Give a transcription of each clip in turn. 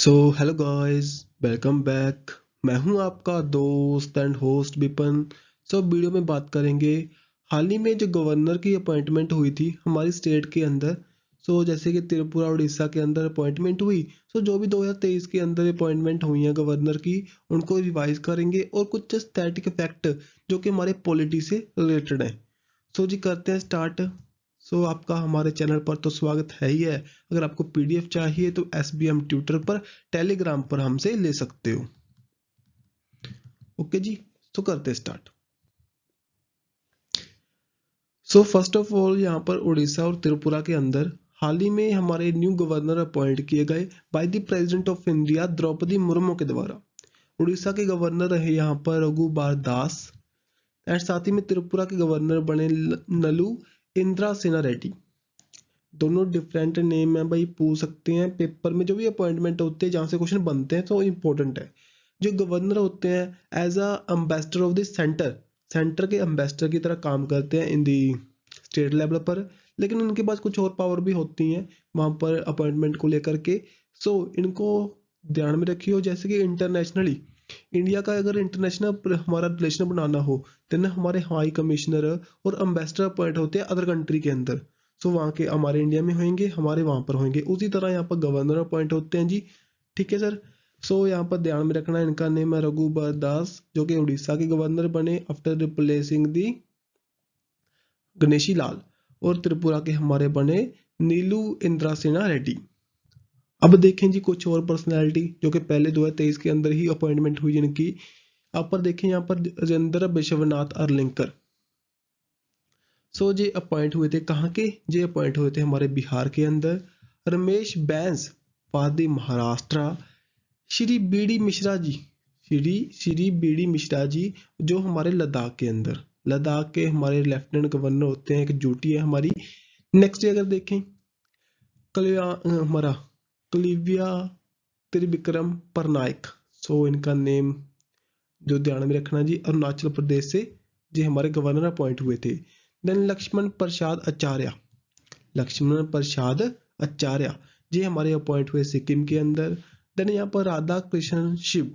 So hello guys, welcome back. मैं हूं आपका दोस्त एंड होस्ट विपन। वीडियो में बात करेंगे हाल ही में जो गवर्नर की अपॉइंटमेंट हुई थी हमारी स्टेट के अंदर। जैसे कि त्रिपुरा उड़ीसा के अंदर अपॉइंटमेंट हुई। जो भी 2023 के अंदर अपॉइंटमेंट हुई है गवर्नर की, उनको रिवाइज करेंगे और कुछ स्टैटिक फैक्ट जो कि हमारे पॉलिटी से रिलेटेड है। जी करते हैं स्टार्ट। आपका हमारे चैनल पर तो स्वागत है ही है। अगर आपको पीडीएफ चाहिए तो SBM ट्यूटर पर, टेलीग्राम पर हमसे ले सकते हो। ओके जी, करते स्टार्ट। फर्स्ट ऑफ ऑल यहाँ पर उड़ीसा और त्रिपुरा के अंदर हाल ही में हमारे न्यू गवर्नर अपॉइंट किए गए by the president of India Draupadi Murmu के द्वारा। उड़ीसा के गवर्नर रहे यहाँ पर रघुबर दास एंड साथ ही में त्रिपुरा के गवर्नर बने नलू इंद्रा सेना रेड्डी। दोनों डिफरेंट नेम है भाई, पूछ सकते हैं पेपर में। जो भी अपॉइंटमेंट होते हैं जहाँ से क्वेश्चन बनते हैं तो इम्पोर्टेंट है। जो गवर्नर होते हैं as a ambassador of the centre, centre के एम्बेसडर की तरह काम करते हैं इन दी स्टेट लेवल पर। लेकिन उनके पास कुछ और पावर भी होती हैं वहाँ पर अपॉइंटमेंट को लेकर के। इनको ध्यान में रखिए। जैसे कि इंटरनेशनली इंडिया का अगर इंटरनेशनल हमारा रिलेशन बनाना हो तो हमारे हाई कमिश्नर और एम्बेसडर अपॉइंट होते हैं अदर कंट्री के अंदर। वहाँ के हमारे इंडिया में होंगे, हमारे वहाँ पर होंगे। उसी तरह यहाँ पर गवर्नर अपॉइंट होते हैं जी। ठीक है सर। यहाँ पर ध्यान में रखना, इनका नेम है रघुबर दास, जो कि उड़ीसा के गवर्नर बने आफ्टर रिप्लेसिंग दी गणेशी लाल। और त्रिपुरा के हमारे बने नीलू इंद्रा सेना रेड्डी। अब देखें जी कुछ और पर्सनैलिटी जो कि पहले 2023 के अंदर ही अपॉइंटमेंट हुई जिनकी। आप पर देखें यहाँ पर राजेंद्र विश्वनाथ अरलिंकर। जे अपॉइंट हुए थे कहाँ के? जे अपॉइंट हुए थे हमारे बिहार के अंदर। रमेश बैंस वादी महाराष्ट्र। श्री बीडी मिश्रा जी, श्री बीडी मिश्रा जी जो हमारे लद्दाख के अंदर, लद्दाख के हमारे लेफ्टिनेंट गवर्नर होते हैं। एक ड्यूटी है हमारी। नेक्स्ट अगर देखें हमारा कलिविया त्रिविक्रम परनायक। इनका नेम जो ध्यान में रखना जी, अरुणाचल प्रदेश से जो हमारे गवर्नर अपॉइंट हुए थे। देन लक्ष्मण प्रसाद आचार्य, लक्ष्मण प्रसाद आचार्य जी हमारे अपॉइंट हुए सिक्किम के अंदर। देन यहाँ पर राधा कृष्ण शिव,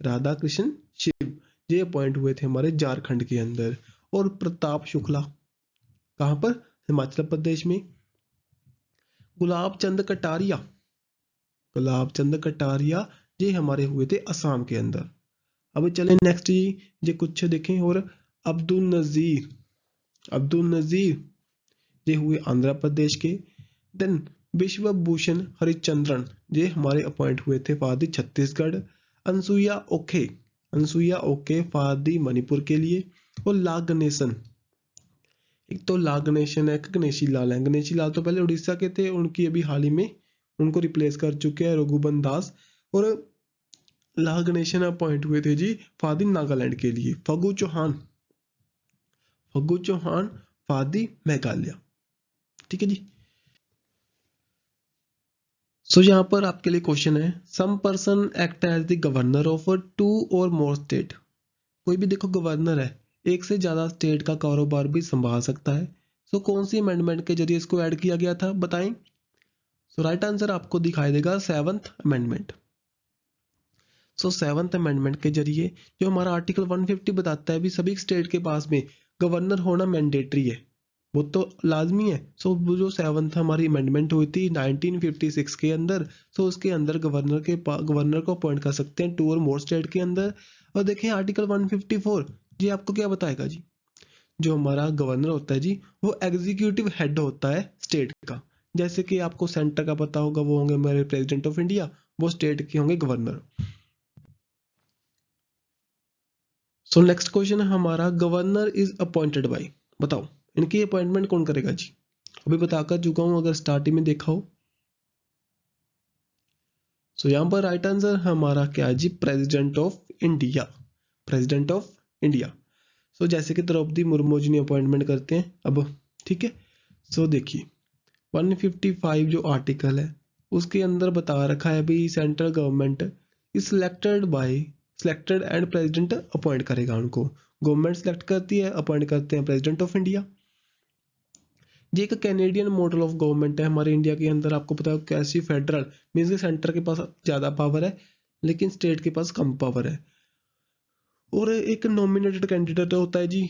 राधा कृष्ण शिव ये अपॉइंट हुए थे हमारे झारखंड के अंदर। और प्रताप शुक्ला कहाँ पर? हिमाचल प्रदेश में। गुलाब चंद कटारिया, गुलाब चंद कटारिया ये हमारे हुए थे असम के अंदर। अब चले नेक्स्ट जी, ये कुछ देखें। और अब्दुल नजीर, अब्दुल नजीर ये हुए आंध्र प्रदेश के। देन विश्व भूषण हरिचंद्रन ये हमारे अपॉइंट हुए थे फादी छत्तीसगढ़। अनसुईया ओखे, अनसुईया ओके फादी मणिपुर के लिए। और ला गणेशन, एक तो ला गणेशन है, एक गणेशी लाल है। गणेशी लाल तो पहले उड़ीसा के थे, उनकी अभी हाल ही में उनको रिप्लेस कर चुके हैं रघुबन दास। और ला गणेशन अपॉइंट हुए थे जी फादी नागालैंड के लिए। फगू चौहान, फगू चौहान फादी मेघालय। ठीक है जी। यहाँ पर आपके लिए क्वेश्चन है, some person act as the governor of 2 और मोर स्टेट। कोई भी देखो गवर्नर है, एक से ज्यादा स्टेट का कारोबार भी संभाल सकता है। कौन सी अमेंडमेंट के जरिए इसको ऐड किया गया था बताएं। राइट आंसर आपको दिखाई देगा 7th अमेंडमेंट। 7th अमेंडमेंट के जरिए जो हमारा आर्टिकल 150 बताता है भी सभी स्टेट के पास में गवर्नर होना मैंडेटरी है, वो तो लाजमी है। वो जो 7th हमारी अमेंडमेंट हुई थी 1956 के अंदर, उसके अंदर गवर्नर को अपॉइंट कर सकते हैं 2 और मोर स्टेट के अंदर। और देखें आर्टिकल 154 जी आपको क्या बताएगा जी। जो हमारा गवर्नर होता है जी वो एग्जीक्यूटिव हेड होता है स्टेट का। जैसे कि आपको सेंटर का पता होगा, वो होंगे हमारे प्रेसिडेंट ऑफ इंडिया, वो स्टेट के होंगे गवर्नर। नेक्स्ट क्वेश्चन है हमारा, गवर्नर इज अपॉइंटेड बाय। बताओ इनकी अपॉइंटमेंट कौन करेगा जी। अभी बताकर चुका हूं अगर स्टार्टिंग में देखा हो। यहाँ पर राइट आंसर हमारा क्या है जी, president of India, president of India. जैसे कि द्रौपदी मुर्मू जी ने अपॉइंटमेंट करते हैं अब। ठीक है। देखिए 155 जो आर्टिकल है उसके अंदर बता रखा है भी central government is selected and president appoint करेगा उनको। गवर्नमेंट सिलेक्ट करती है, अपॉइंट करते हैं प्रेसिडेंट ऑफ इंडिया। ये एक कैनेडियन मॉडल ऑफ गवर्नमेंट है। हमारे इंडिया के अंदर आपको पता है कैसी फेडरल मीन्स के सेंटर के पास ज़्यादा पावर है लेकिन स्टेट के पास कम पावर है। और एक नॉमिनेटेड कैंडिडेट होता है जी,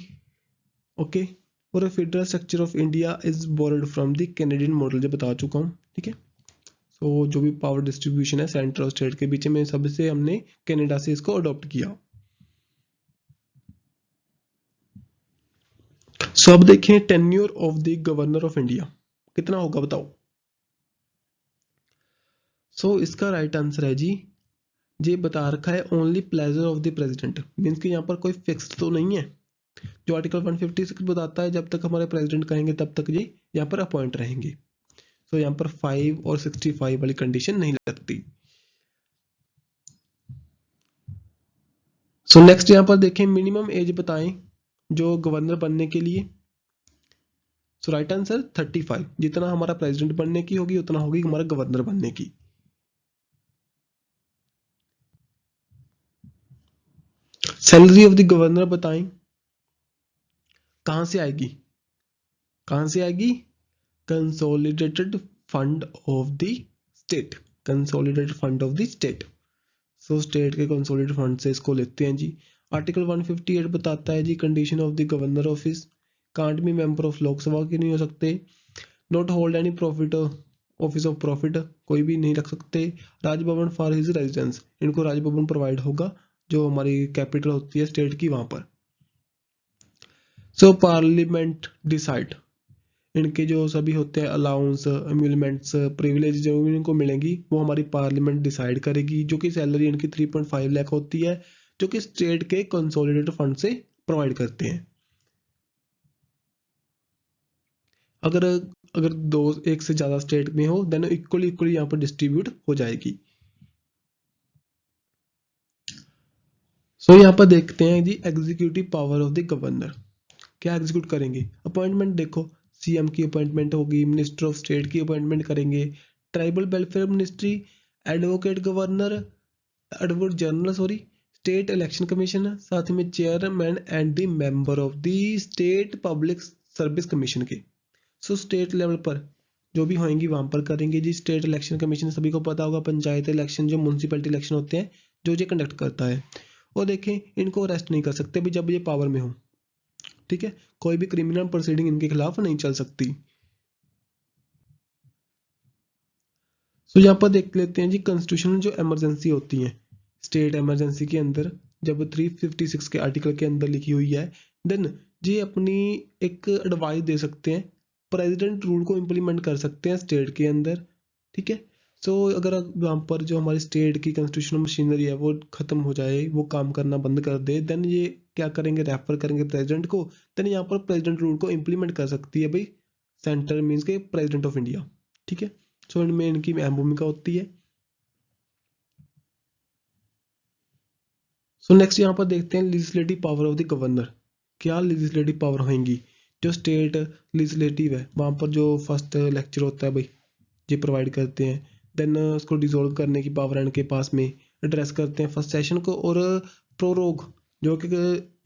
ओके। और federal structure of India is borrowed from the Canadian model, जो बता चुका हूँ, ठीक है। सो जो भी पावर डिस्ट्रीब्यूशन है सेंटर और स्टेट के बीच में, सबसे हमने कनाडा से इसको अडॉप्ट किया। सो अब देखें tenure of the governor of India कितना होगा बताओ। सो इसका राइट आंसर है जी, ये बता रखा है only pleasure of the president, means कि यहाँ पर कोई फिक्स तो नहीं है। जो आर्टिकल 156 बताता है जब तक हमारे प्रेसिडेंट कहेंगे तब तक ये यहाँ पर अपॉइंट रहेंगे। सो यहाँ पर 5 और 65 वाली कंडीशन नहीं लगती। सो नेक्स्ट यहाँ पर देखें मिनिमम एज बताएं जो गवर्नर बनने के लिए। सो राइट आंसर 35, जितना हमारा प्रेसिडेंट बनने की होगी उतना होगी हमारा गवर्नर बनने की। सैलरी ऑफ द गवर्नर बताएं कहां से आएगी, कहां से आएगी, consolidated fund of the state, consolidated fund of the state. So state के कंसोलिडेटेड फंड से इसको लेते हैं जी। आर्टिकल 158 बताता है जी condition of the governor office, can't be member of Lok Sabha के नहीं हो सकते, not hold any profit office of profit, कोई भी नहीं रख सकते, राजभवन फॉर हिज रेजिडेंस, इनको राजभवन प्रोवाइड होगा जो हमारी कैपिटल होती है स्टेट की वहां पर। सो पार्लियामेंट डिसाइड, इनके जो सभी होते हैं अलाउंस एम्यूलमेंट्स प्रिविलेज जो भी इनको मिलेंगी वो हमारी पार्लियामेंट डिसाइड करेगी, जो कि सैलरी इनकी 3.5 लाख होती है जो कि स्टेट के कंसोलिडेटेड फंड से प्रोवाइड करते हैं। अगर अगर दो एक से ज्यादा स्टेट में हो देन इक्वली इक्वली यहाँ पर डिस्ट्रीब्यूट हो जाएगी। सो यहाँ पर देखते हैं जी executive power of the governor, क्या एग्जीक्यूट करेंगे। अपॉइंटमेंट देखो सीएम की अपॉइंटमेंट होगी, मिनिस्टर ऑफ स्टेट की अपॉइंटमेंट करेंगे, tribal welfare ministry, advocate governor, advocate general sorry, state election commission, साथ में chairman and the member of the state public service commission के। सो स्टेट लेवल पर जो भी होंगी वहां पर करेंगे जी। स्टेट इलेक्शन कमीशन सभी को पता होगा, पंचायत इलेक्शन जो म्यूनसिपैलिटी इलेक्शन होते हैं जो ये कंडक्ट करता है। और देखें इनको अरेस्ट नहीं कर सकते भी जब ये पावर में हो, ठीक है, कोई भी क्रिमिनल प्रोसीडिंग इनके खिलाफ नहीं चल सकती। तो यहाँ पर देख लेते हैं जी कॉन्स्टिट्यूशनल जो इमरजेंसी होती है स्टेट इमरजेंसी के अंदर, जब 356 के आर्टिकल के अंदर लिखी हुई है देन ये अपनी एक एडवाइस दे सकते हैं, प्रेसिडेंट रूल को इम्प्लीमेंट कर सकते हैं स्टेट के अंदर, ठीक है। सो अगर यहाँ पर जो हमारी स्टेट की कॉन्स्टिट्यूशनल मशीनरी है वो खत्म हो जाए, वो काम करना बंद कर दे, देन ये क्या करेंगे, रेफर करेंगे प्रेसिडेंट को, देन यहाँ पर प्रेसिडेंट रूल को इम्प्लीमेंट कर सकती है भाई सेंटर मीन्स के प्रेसिडेंट ऑफ इंडिया, ठीक है। सो इनमें इनकी अहम भूमिका होती है। सो नेक्स्ट यहाँ पर देखते हैं legislative power of the governor, क्या लेजिस्लेटिव पावर होंगी। जो स्टेट लेजिस्लेटिव है वहां पर जो फर्स्ट लेक्चर होता है भाई ये प्रोवाइड करते हैं, देन उसको डिसॉल्व करने की पावर इनके पास में, एड्रेस करते हैं फर्स्ट सेशन को, और प्रोरोग जो कि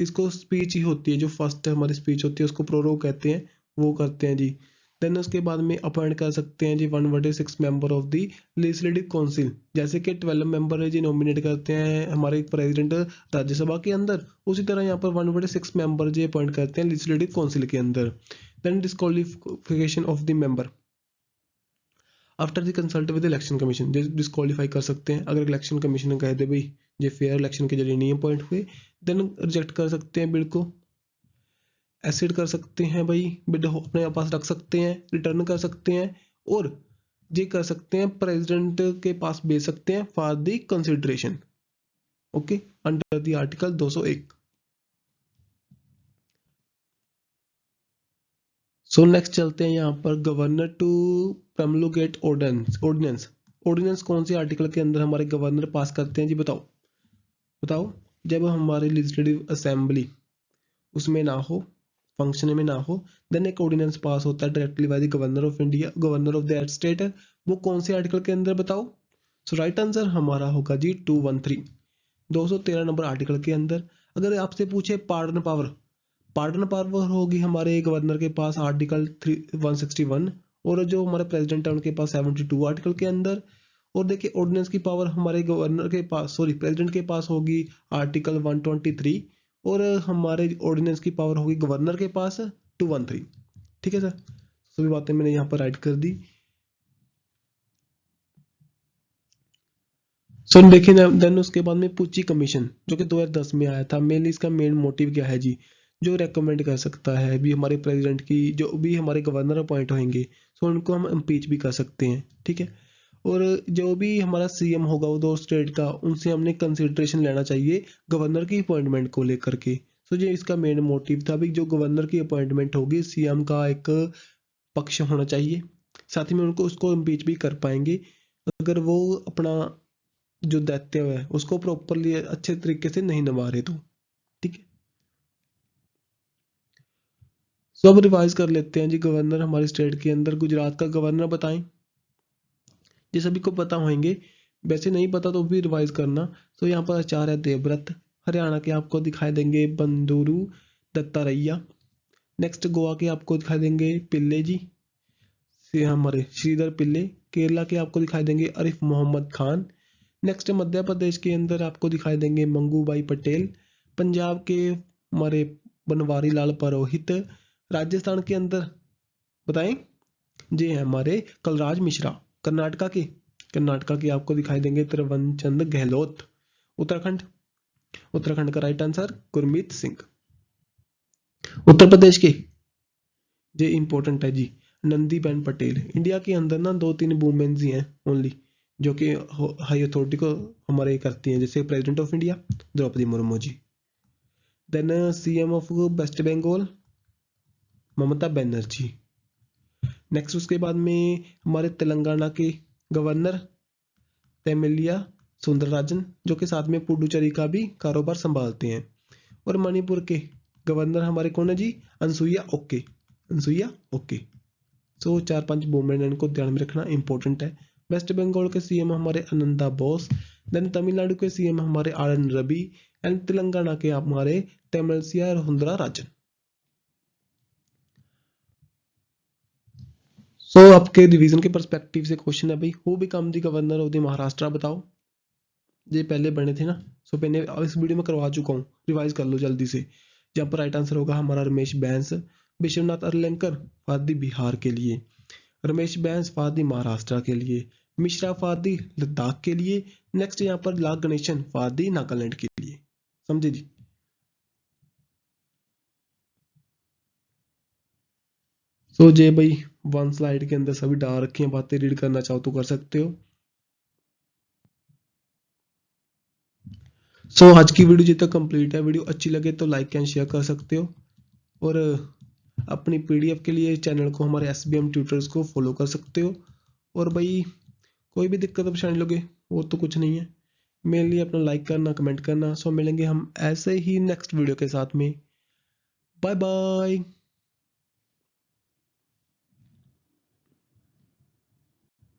इसको स्पीच ही होती है, जो फर्स्ट हमारी स्पीच होती है उसको प्रोरोग कहते हैं, वो करते हैं जी। देन उसके बाद में अपॉइंट कर सकते हैं जी 1/6 member of the legislative council, जैसे कि 12 मेंबर है जी नॉमिनेट करते हैं हमारे प्रेसिडेंट राज्यसभा के अंदर, उसी तरह यहाँ पर 1/6 मेंबर जी अपॉइंट करते हैं लेजिस्लेटिव काउंसिल के अंदर। Then disqualification of the member after the consult with election commission, disqualify कर सकते हैं अगर इलेक्शन कमीशन कह दे भाई ये फेयर इलेक्शन के जरिए नहीं अपॉइंट हुए, देन रिजेक्ट कर सकते हैं बिल को, एसिड कर सकते हैं भाई, बिड अपने पास रख सकते हैं, रिटर्न कर सकते हैं, और ये कर सकते हैं प्रेसिडेंट के पास भेज सकते हैं for the consideration, okay, under the article 201। So next चलते हैं यहाँ पर गवर्नर टू प्रमोलगेट ऑर्डिनेंस, ऑर्डिनेंस कौन से आर्टिकल के अंदर हमारे गवर्नर पास करते हैं जी बताओ, बताओ। जब हमारे लेजिस्लेटिव असेंबली उसमें ना हो, फंक्शन में ना हो, देन एक ऑर्डिनेंस पास होता है directly by the governor of India, governor of that state, वो कौन से आर्टिकल के अंदर बताओ। सो राइट आंसर हमारा होगा जी 213 नंबर आर्टिकल के अंदर। अगर आपसे पूछे पार्डन पावर, पार्डन पावर होगी हमारे गवर्नर के पास आर्टिकल 161, और जो हमारे प्रेसिडेंट है उनके पास 72 आर्टिकल के अंदर। और देखिए ऑर्डिनेंस की पावर हमारे गवर्नर के पास, सॉरी प्रेसिडेंट के पास होगी आर्टिकल 123, और हमारे ऑर्डिनेंस की पावर होगी गवर्नर के पास 213। ठीक है सर, सभी बातें मैंने यहाँ पर राइट कर दी। सो देखिए देन उसके बाद में पुची कमीशन जो कि 2010 में आया था। मेनली इसका मेन मोटिव क्या है जी, जो रेकमेंड कर सकता है भी हमारे प्रेसिडेंट की, जो भी हमारे गवर्नर अपॉइंट होंगे सो उनको हम इम्पीच भी कर सकते हैं। ठीक है, और जो भी हमारा सीएम होगा वो दो स्टेट का, उनसे हमने कंसिडरेशन लेना चाहिए गवर्नर की अपॉइंटमेंट को लेकर के। सो ये इसका मेन मोटिव था भी, जो गवर्नर की अपॉइंटमेंट होगी सीएम का एक पक्ष होना चाहिए, साथ ही में उनको उसको इम्पीच भी कर पाएंगे अगर वो अपना जो दायित्व है उसको प्रॉपरली अच्छे तरीके से नहीं निभा रहे तो। ठीक है, सो अब रिवाइज कर लेते हैं जी। गवर्नर हमारे स्टेट के अंदर, गुजरात का गवर्नर बताएं, ये सभी को पता होंगे, वैसे नहीं पता तो भी रिवाइज करना। तो यहाँ पर आचार्य देवव्रत। हरियाणा के आपको दिखाई देंगे बंदूरू दत्तारैया। नेक्स्ट गोवा के आपको दिखाई देंगे पिल्ले जी, से हमारे श्रीधर पिल्ले। केरला के आपको दिखाई देंगे आरिफ मोहम्मद खान। नेक्स्ट मध्य प्रदेश के अंदर आपको दिखाई देंगे मंगूभाई पटेल। पंजाब के हमारे बनवारी लाल पुरोहित। राजस्थान के अंदर बताएं जी हमारे कलराज मिश्रा। कर्नाटका के आपको दिखाई देंगे त्रिवंचंद गहलोत। उत्तराखंड का राइट आंसर गुरमीत सिंह। उत्तर प्रदेश के, ये इंपॉर्टेंट है जी, नंदीबेन पटेल। इंडिया के अंदर ना 2-3 वुमेन्स ही हैं ओनली जो कि हाई अथॉरिटी को हमारे करती हैं, जैसे president of India Draupadi Murmu ji. Then CM of West Bengal Mamata Banerjee. Next उसके बाद में हमारे तेलंगाना के गवर्नर तमिलिया सुंदरराजन, जो कि साथ में पुडुचेरी का भी कारोबार संभालते हैं। और मणिपुर के गवर्नर हमारे कौन है जी, अनसुईया ओके। सो 4-5 वुमेन इनको ध्यान में रखना इंपॉर्टेंट है। वेस्ट बंगाल के सीएम हमारे अनंता बोस। देन तमिलनाडु के सीएम हमारे आर.एन. रवि। एंड तेलंगाना के हमारे तमिलसिया सुंदरा राजन। सो आपके रिवीजन के पर्सपेक्टिव से क्वेश्चन है भाई, who become the governor of the Maharashtra बताओ। ये पहले बने थे ना, सो मैंने इस वीडियो में करवा चुका हूँ, रिवाइज कर लो जल्दी से। जहाँ पर राइट आंसर होगा हमारा रमेश बैस। विश्वनाथ अरलेंकर फॉर द बिहार के लिए, रमेश बैस फॉर द महाराष्ट्र के लिए, मिश्रा फॉर द लद्दाख के लिए। नेक्स्ट यहाँ पर ला गणेशन फॉर द नागालैंड के लिए। समझे जी। सो जे भाई वन स्लाइड के अंदर सभी डाल रखी हैं बातें, रीड करना चाहो तो कर सकते हो। सो आज की वीडियो जितना कंप्लीट है, वीडियो अच्छी लगे तो लाइक एंड शेयर कर सकते हो, और अपनी पीडीएफ के लिए चैनल को हमारे SBM ट्यूटर्स को फॉलो कर सकते हो। और भाई कोई भी दिक्कत परेशानी लगे वो तो कुछ नहीं है, मेनली अपना लाइक करना, कमेंट करना। सो मिलेंगे हम ऐसे ही नेक्स्ट वीडियो के साथ में। Bye bye.